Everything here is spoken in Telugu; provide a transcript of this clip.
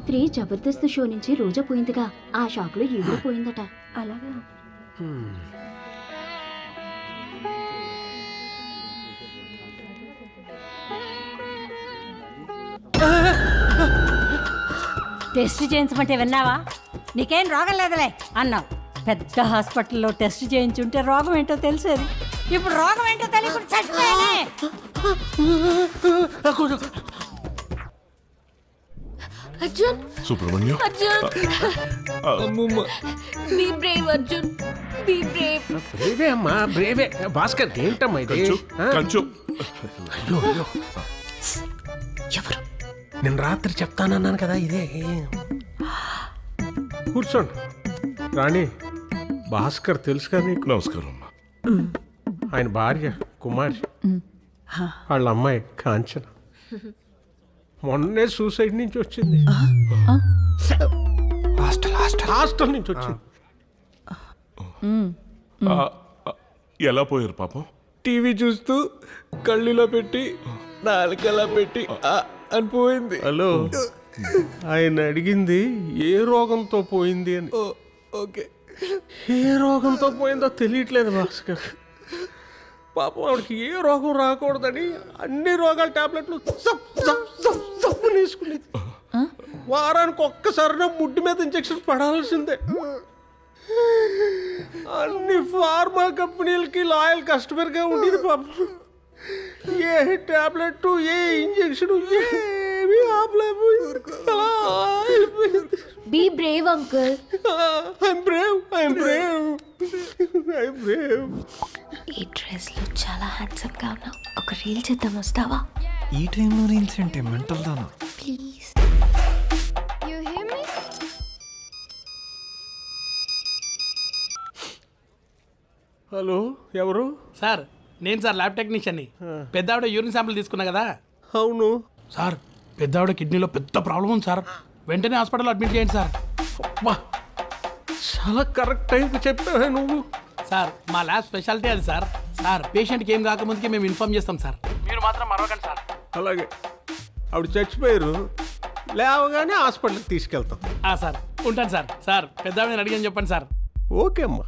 రాత్రి జబర్దస్త్ షో నుంచి రోజా పోయిందిగా, ఆ షాక్ లో ఈవిడ పోయిందట. అలాగా? టెస్ట్ చేయించమంటే విన్నావా? నీకేం రోగం లేదులే అన్నావు. పెద్ద హాస్పిటల్లో టెస్ట్ చేయించుంటే రోగం ఏంటో తెలిసేది. ఇప్పుడు రోగం ఏంటో తెలియకుండా చచ్చిపోయానే. Arjun, Subrahmanyam, Arjun, be brave Arjun, be brave. బ్రేవే అమ్మా, బ్రేవే. భాస్కర్ ఏంటమ్మా ఇది? కంచు. అయ్యో అయ్యో, ఎవరు? నేను రాత్రి చెప్తానన్నాను కదా ఇదే. కూర్చోండి రాణి. భాస్కర్ తెలుసు కదా నీకు? నమస్కారం అమ్మా. ఆయన భార్య కుమారి, వాళ్ళ అమ్మాయి కాంచన. మొన్నే సూసైడ్ నుంచి వచ్చింది. హాస్టల్ నుంచి వచ్చింది. ఎలా పోయారు పాపం? టీవీ చూస్తూ కళ్ళులో పెట్టి నాలుకలా పెట్టి అని పోయింది. హలో, ఆయన అడిగింది ఏ రోగంతో పోయింది అని. ఓకే, ఏ రోగంతో పోయిందో తెలియట్లేదు భాస్కర్. పాపం ఆవిడకి ఏ రోగం రాకూడదని అన్ని రోగాల టాబ్లెట్లు వేసుకునేది. వారానికి ఒక్కసారి ముడ్డు మీద ఇంజక్షన్ పడాల్సిందే. అన్ని ఫార్మా కంపెనీలకి లాయల్ కస్టమర్గా ఉండేది పాపం. ఏ టాబ్లెట్ ఏ ఇంజక్షన్ ఏమీ ఆపలేకపోయింది. Be brave uncle. I'm brave. ఈ డ్రెస్ లో చాలా హ్యాండ్సమ్ గా ఉన్నావు. ఒక రీల్ చేద్దాం, వస్తావా? ఈ టైంలో రీల్స్ అంటే మెంటల్ దానా? Please. You here me? Hello, ఎవరు? సార్ నేను సార్ ల్యాబ్ టెక్నీషియన్ని. పెద్ద ఆవిడ యూరిన్ శాంపిల్ తీసుకున్నా కదా అవును సార్. పెద్ద ఆవిడ కిడ్నీలో పెద్ద ప్రాబ్లం ఉంది సార్. వెంటనే హాస్పిటల్ అడ్మిట్ చేయండి సార్. అబ్బా, చాలా కరెక్ట్ టైంకి చెప్పావే నువ్వు. సార్ మా ల్యాబ్ స్పెషాలిటీ అది సార్. సార్ పేషెంట్కి ఏం కాకముందుకే మేము ఇన్ఫార్మ్ చేస్తాం సార్. మీరు మాత్రం మరవకండి సార్. అలాగే, ఆవిడ చచ్చిపోయారు, లేవగానే హాస్పిటల్కి తీసుకెళ్తాం. సార్ ఉంటాను సార్. సార్ పెద్ద ఆవిడని అడిగాను చెప్పండి సార్. ఓకే అమ్మా.